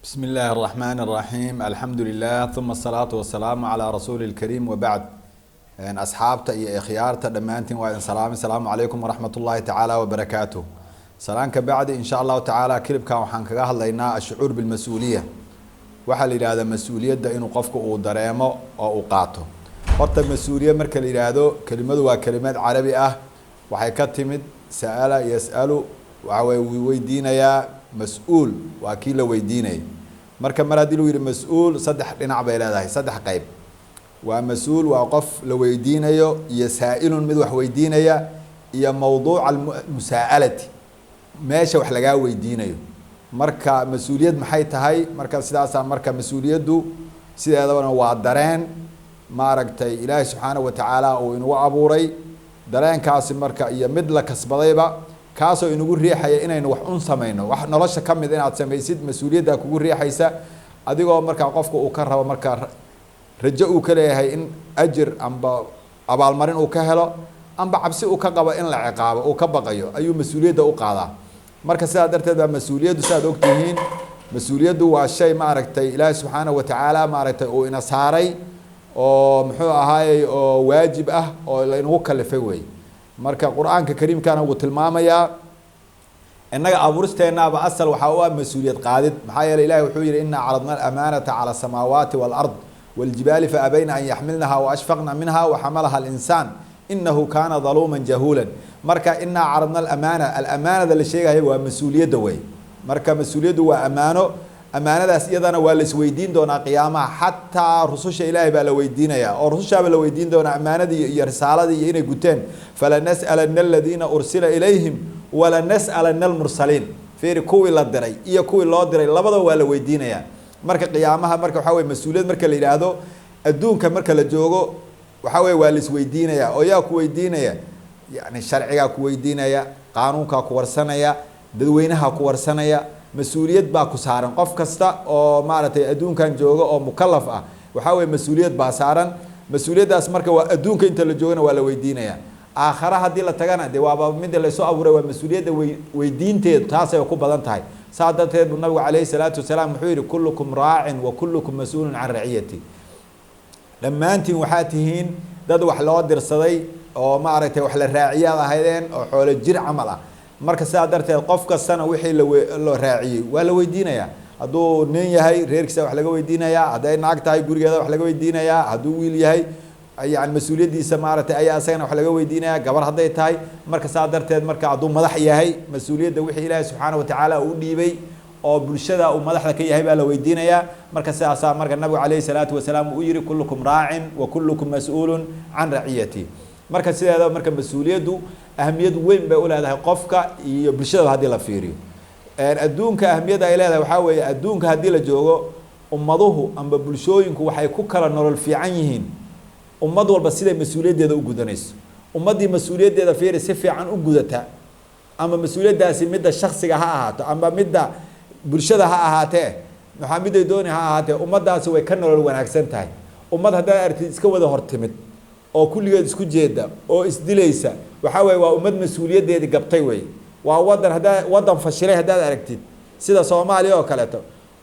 بسم الله الرحمن الرحيم الحمد لله ثم الصلاة والسلام على رسول الكريم وبعد أصحابتا يا خيارتا دمانتين وإن السلام عليكم ورحمة الله تعالى وبركاته سلام كبعد إن شاء الله تعالى كلب كان وحن كجاه لنا الشعور بالمسؤولية وحل هذا مسؤولية ده إنه قفك ودرامه أو قاته قرط المسؤولية مركل هذا كلمة وكلمات عربية وحيكتمد سأل يسأل ويدينا يا مسؤول وأكيل ويديني مركب مرادي له مسؤول صدح لنا بيلا ده صدح قيب ومسؤول وقف لو يدينا يسائل مذوح ويدينا يا موضوع المساءلة ماشي وحلقة ويدينا مركب مسؤولية محيطها هاي مركب سداسة مركب مسؤولية دو سيدا هذا وعدران ما رجتي إله سبحانه وتعالى وإنه أبوري دران كاس مركب يمد كسبضيبة kaasoo inagu riixaya inaynu wax un sameeyno wax nolosha kamid inaad sameeysid mas'uuliyadda kugu riixaysa adigoo marka qofku uu ka rabo marka rajo uu ka leeyahay in ajir amba abaalmarin uu ka helo amba cabsi uu ka qabo in la ciqaabo uu ka baqayo ayuu mas'uuliyadda u qaadaa marka sidaa darteed baa mas'uuliyaddu saad ogtihiin mas'uuliyaddu waa shay ma aragtay ilaahay subxaanahu wa tacaala ma aragtay uu ina saaray oo muxuu ahaayay oo waajib ah oo la inagu kalifay weey marka quraanka kariimkana uu tilmaamaya innaga abuuristeenaba asal waxa uu ah mas'uuliyad qaadid maxaa yeelay ilaahay wuxuu yiri inna aradna al-amanata ala samawati wal ard wal jibali fa abayna an yahmilnaha wa ashfaqna minha wa hamalaha al-insan innahu kana zaluman jahulan marka inna aradna al-amana la sheegayo waa mas'uuliyad way marka mas'uuliyadu waa amaano amaanadaas iyadana waa la isweydiin doonaa qiyaamaha hatta rususha ilaahay baa la weydiinaya oo rususha baa la weydiin doonaa amaanadii iyo risaaladii inay guteen fala nas'alanna alladina ursila ilayhim wala nas'alanna almursaliin fiir kuwii la diray iyo kuwii loo diray labadaba waa la weydiinaya marka qiyaamaha marka waxa way mas'uuliyad marka la yiraahdo adduunka marka la joogo waxa way waa la isweydiinaya oo yaa ku weydiinaya yani sharciga ku weydiinaya qaanuunka ku warsanaya dadweynaha ku warsanaya مسؤوليات باكو سارن قف كستا او مارتي ادونكان جوغو او مكلف اه waxa way mas'uuliyad baa saaran mas'uuliyadaas marka waa adduunka inta la joogana waa la weydiinaya aakhira hadii la tagana de waa mid la soo abuuray waa mas'uuliyada weydiinteed taas ay ku badan tahay saadateed nabiga kaleey salaatu wasalaam wuxuu yiri kullukum raa'in wa kullukum mas'uulun an ra'iyati dhamaantiin waxa tihiin dad wax loo dirsaday oo ma aragtay wax la raaciyad ahaydeen oo xoolo jir amal ah marka saa darteed qof kastana wixii la raaciyay waa la weydiinaya haduu nin yahay reerkiisa wax laga weydiinaya haday naag tahay gurigeeda wax laga weydiinaya haduu wiil yahay ayaan mas'uuliyadiisa maartay ayaa asagana wax laga weydiinaya gabar haday tahay marka saa darteed marka haduu madax yahay mas'uuliyadda wixii ilaahay subxaanahu wa tacaala uu dhiibay oo bulshada uu madaxda ka yahay baa la weydiinaya marka saasa marka nabiga kaleey salaatu wasalaam uu yiri kullukum raa'in wa kullukum mas'uulun an ra'iyati marka sideeda marka mas'uuliyaddu ahamiyad weyn bay u leedahay qofka iyo bulshada hadii la fiiriyo adduunka ahamiyada ay leedahay waxa weeye adduunka hadii la joogo ummaduhu amba bulshooyinku waxay ku kala nolol fiican yihiin ummad walba sida mas'uuliyadeeda u gudanayso ummadii mas'uuliyadeeda fiiri si fiican u gudata ama mas'uuliyadaasi midda shakhsiga ha ahaato ama midda bulshada ha ahaatee maxaamiday dooni ha ahaatee ummadaasi way ka nolol wanaagsan tahay ummad hadaa artid iska wada hortimid oo kulligeed isku jeeda oo isdilaysa waxa way waa ummad mas'uuliyadeedii gabtay way waa wadan fashilay hadaad aragtid sida Soomaaliya oo kale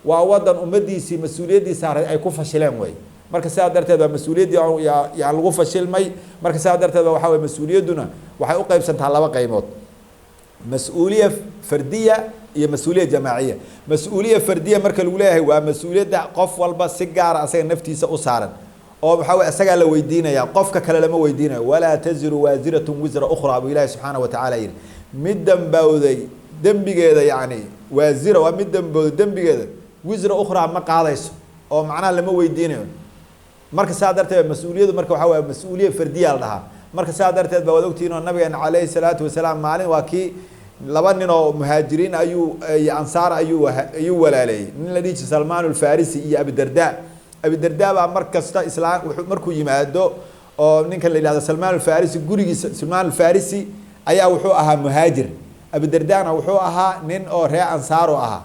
waa wadan ummadiisi mas'uuliyadiisa ay ku fashileen way marka sidaa darteed waa mas'uuliyadii yaa lagu fashilmay marka sidaa darteed waxa way mas'uuliyaduna waxay u qaybsantaa laba qaybood mas'uuliyad fardiya iyo mas'uuliyad jamaaciya mas'uuliyad fardiya marka lagu leeyahay waa mas'uuliyadda qof walba si gaar ah asaga naftiisa u saaran oo waxa way asaga la weydiinaya qofka kale lama weydiinayo wala taziru waziratun wizra ukhra abu ilaahi subhanahu wa ta'ala yiri middan bawday dambigeeda yaani wazira waa middan bawday dambigeeda wizra ukhra ma qaadayso oo macna lama weydiinayo marka saa darteed mas'uuliyadu marka waxa way mas'uuliyad fardiya la dhahaa marka saa darteed baa wadaagtiin oo nabiga kaleey salaatu wasalaam maalin waa ki laba nin oo muhaajiriin ayuu ansaar ayuu walaalay nin la dhigi Salman al-Farisi iyo Abu Darda Abu Darda baa markasta islaam markuu yimaado oo ninka la yiraahdo Salman al-Farisi gurigiisa Salman al-Farisi ayaa wuxuu ahaa muhaajir Abu Dardana wuxuu ahaa nin oo reer ansaar ahaa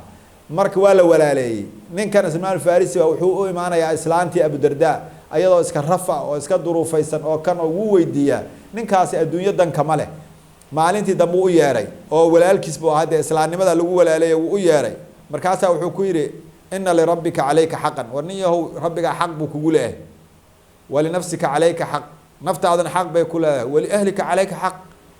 marka waa la walaalay ninkan Salman al-Farisi wuxuu u imaanayaa islaantii Abu Darda ayadoo iska rafa oo iska duruufaysan oo kan ugu weydiiya ninkaasi adduunyadan kama leh maalintii dambe u yeeray oo walaalkiis buu ahaa islaamnimada lagu walaalay uu u yeeray markaas wuxuu ku yiri ina lirabbika calayka xaqan war nin yahow rabbigaa xaq buu kugu leeyahay walinafsika calayka xaq naftaadana xaq bay ku leedahay waliahlika calayka xaq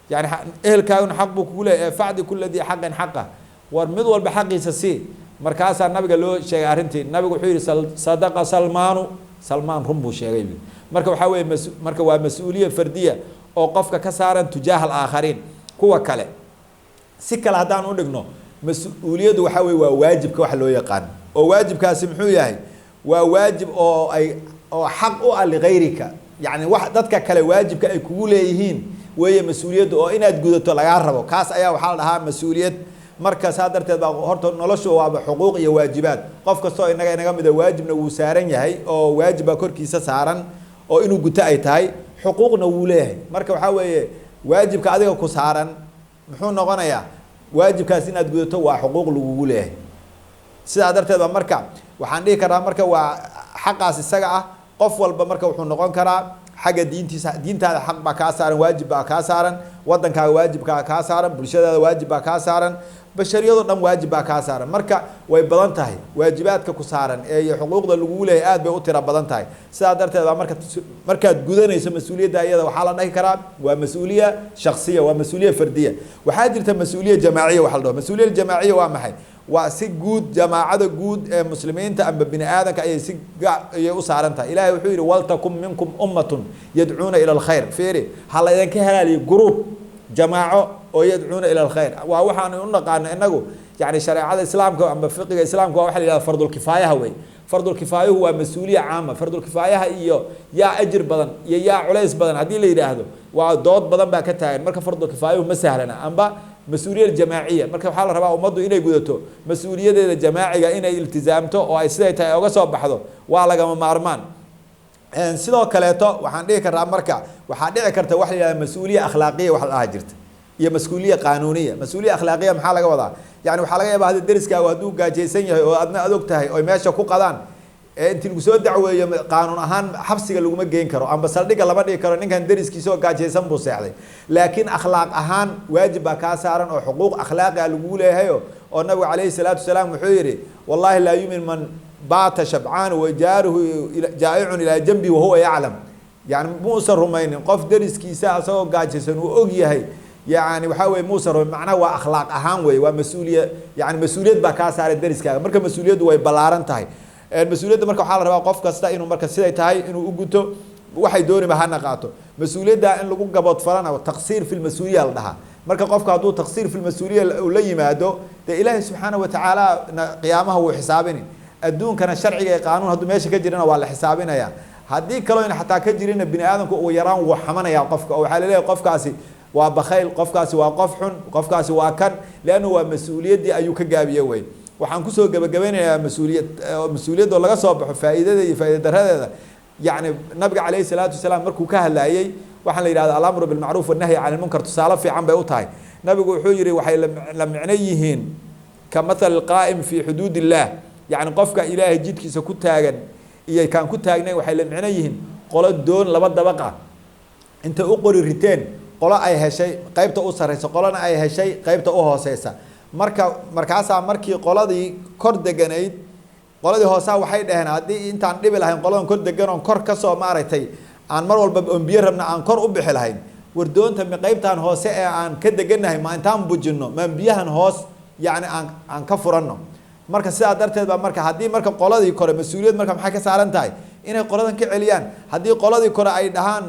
yani ehelkaaguna xaq buu kugu leeyahay facdi kula dii xaqin xaqa war mid walba xaqiisa sii markaasaa nabiga loo sheegay arrintii nabigu wuxuu yihi sadaqa salmaan run buu sheegay marka waxaa weeye marka waa mas-uuliya fardiya oo qofka ka saaran tujaaha alaakhariin kuwa kale si kale haddaan u dhigno mas-uuliyaddu waxaa weye waa waajibka wax loo yaqaan oo waajibkaasi muxuu yahay waa waajib oo xaq u ah ligayrika yani wax dadka kale waajibka ay kugu leeyihiin weeye mas-uuliyaddu oo inaad gudato lagaa rabo kaas ayaa waxaa la dhahaa mas-uuliyad marka saa darteed baa horta noloshu waaba xuquuq iyo waajibaad qof kastoo inaga mida waajibna wuu saaran yahay oo waajib baa korkiisa saaran oo inuu guto ay tahay xuquuqna wuu leeyahay marka waxaa weeye waajibka adiga ku saaran muxuu noqonayaa waajibkaas inaad gudato waa xuquuq lagugu leeyahay sidaa darteed ba marka waxaan dhihi karaa marka waa xaqaas isaga ah qof walba marka wuxuu noqon karaa xagga diintaada xaq baa kaa saaran waajib baa kaa saaran wadankaaga waajib baa kaa saaran bulshadaada waajib baa kaa saaran bashariyado dhan waajib baa kaa saaran marka way badan tahay waajibaadka ku saaran ee xuquuqda lagugu leeyahay aad bay u tira badan tahay sidaa darteed baa markaad gudanayso mas-uuliyadda iyada waxaa la dhahi karaa waa mas-uuliya shaksiya waa mas-uuliya fardiya waxaa jirta mas-uuliya jamaaciya waxa la dhaho mas-uuliya jamaaciya waa maxay waa si guud jamaacada guud ee muslimiinta amba bini aadanka ayay si ayay u saaran tahay ilaahay wuxuu yidhi waltakum minkum ummatun yadcuuna ila alkhayr fiiri ha la idinka helaaliyo group jamaaco oo yadcuuna ila alkhayr waa waxaan u naqaano inagu yani shareecada islaamka amba fiqiga islaamka waa waxa la yidhahda fardulkifaayaha wey fardulkifaayuhu waa mas-uuliya caama fardulkifaayaha iyo yaa ajir badan iyo yaa culays badan haddii la yidhaahdo waa dood badan baa ka taagan marka fardulkifaayuhu ma sahlana amba mas-uuliya jamaaciya marka waxaa la rabaa ummaddu inay gudato mas-uuliyadeeda jamaaciga inay iltizaamto oo ay siday tahay oga soo baxdo waa lagama maarmaan sidoo kaleeto waxaan dhihi karaa marka waxaa dhici karta waxa la yihahda mas-uuliya akhlaaqiya wax la dhaha jirta iyo mas-uuliya qaanuuniya mas-uuliya akhlaaqiya maxaa laga wadaa yani waxaa laga yaaba hadda deriskaagu hadduu gaajaysan yahay oo adna adog tahay oy meesha ku qadaan inti lagu soo dacweeyo qaanuun ahaan xabsiga laguma geyn karo amba saldhiga lama dhigi karo ninkan deriskiisa oo gaajaysan buu seexday laakiin akhlaaq ahaan waajib baa kaa saaran oo xuquuq akhlaaqi a lagu leeyahayo oo nabigu calayhi salaatu wasalaam wuxuu yidhi wallahi laa yumin man baata shabcaan wajaaruhu jaa'icun ilaa janbi wahuwa yaclam yani muusan rumaynin qof deriskiisa asagoo gaajaysan uu og yahay yani waxaa weye muusan rumayn macnaha waa akhlaaq ahaan wey waa mas-uuliya yani mas-uuliyad baa kaa saaran deriskaaga marka mas-uuliyaddu way ballaaran tahay mas-uuliyadda marka waxaa la rabaa qof kasta inuu marka siday tahay inuu u guto waxay dooniba hana qaato mas-uuliyadda in lagu gaboodfalana taqsiir fi lmas-uuliya la dhahaa marka qofka hadduu taqsiir fi lmas-uuliya uu la yimaado dee ilaahay subxaana watacaala qiyaamaha wuu xisaabini adduunkana sharciga ee qaanuun hadduu meesha ka jirana waa la xisaabinaya haddii kaloo in xataa ka jirina bini aadamku ugu yaraan wuu xamanaya qofka oo waxaa laleeyahay qofkaasi waa bakayl qofkaasi waa qof xun qofkaasi waa kan leannu waa mas-uuliyaddii ayuu ka gaabiye wey waxaan kusoo gabagabeynayaa mas-uuliyadoo laga soo baxo faa'iidada iyo faa'iida daradeeda yani nabiga calayhi salaatu wasalaam markuu ka hadlaayey waxaan la yidhahda alamru bilmacruuf wannahyi cani lmunkar tusaale fiican bay u tahay nabigu wuxuu yihi waxay la micno yihiin ka mathali qaa'im fii xuduud illah yani qofka ilaahay jidkiisa ku taagan iyo kaan ku taagnayn waxay la micno yihiin qolo doon laba dabaqa intay u qori riteen qolo ay heshay qaybta u sarreysa qolona ay heshay qaybta u hooseysa markaasaa markii qoladii kor deganayd qoladii hoosaa waxay dhaheen haddii intaan dhibi lahayn qoladan kor degan oon kor kasoo maaragtay aan mar walba oon biyo rabna aan kor u bixi lahayn wardoonta mi qaybtaan hoose ee aan ka deganahay ma intaan bujinno maan biyahan hoos yani aan ka furanno marka sidaa darteed baa marka haddii marka qoladii kore mas-uuliyad marka maxay ka saaran tahay inay qoladan ka celiyaan haddii qoladii kore ay dhahaan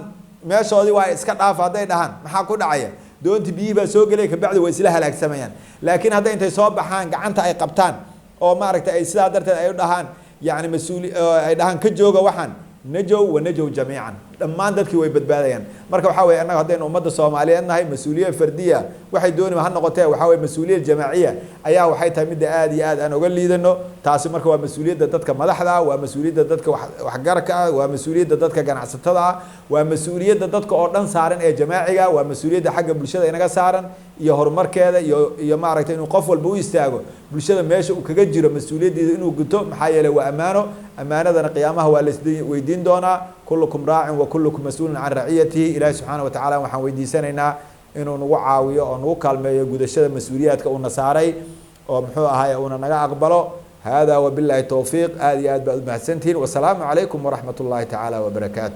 meeshoodii waa iska dhaafa hadday dhahaan maxaa ku dhacaya doonti biyihii baa soo gelaya kabacdi way isla halaagsamayaan laakiin hadday intay soo baxaan gacanta ay qabtaan oo maaragtay ay sidaa darteed ay u dhahaan yani ay dhahaan ka jooga waxaan najow wa najow jamiican dhammaan dadkii way badbaadayaan marka waxaa weye annaga haddaynu ummadda soomaaliyeed nahay mas-uuliya fardiya waxay dooniba ha noqotee waxaa weye mas-uuliya jamaaciya ayaa waxay tahay midda aad iyo aad aan oga liidano taasi marka waa mas-uuliyadda dadka madaxda ah waa mas-uuliyadda dadka waxgarka ah waa mas-uuliyadda dadka ganacsatada ah waa mas-uuliyadda dadka oo dhan saaran ee jamaaciga waa mas-uuliyadda xagga bulshada inaga saaran iyo horumarkeeda iyo maaragtay inuu qof walba u istaago bulshada meesha uu kaga jiro mas-uuliyaddeeda inuu guto maxaa yeeley waa ammaano ammaanadana qiyaamaha waa laisweydiin doonaa kullukum raacin wa kullukum mas-uulun can raciyatihi ilaahi subxaana watacaala waxaan weydiisanaynaa inuu nagu caawiyo oo nagu kaalmeeyo gudashada mas-uuliyaadka uuna saaray oo muxuu ahaay uuna naga aqbalo هذا وبالله التوفيق. آدي آد بعد محسنتين، والسلام عليكم ورحمة الله تعالى وبركاته.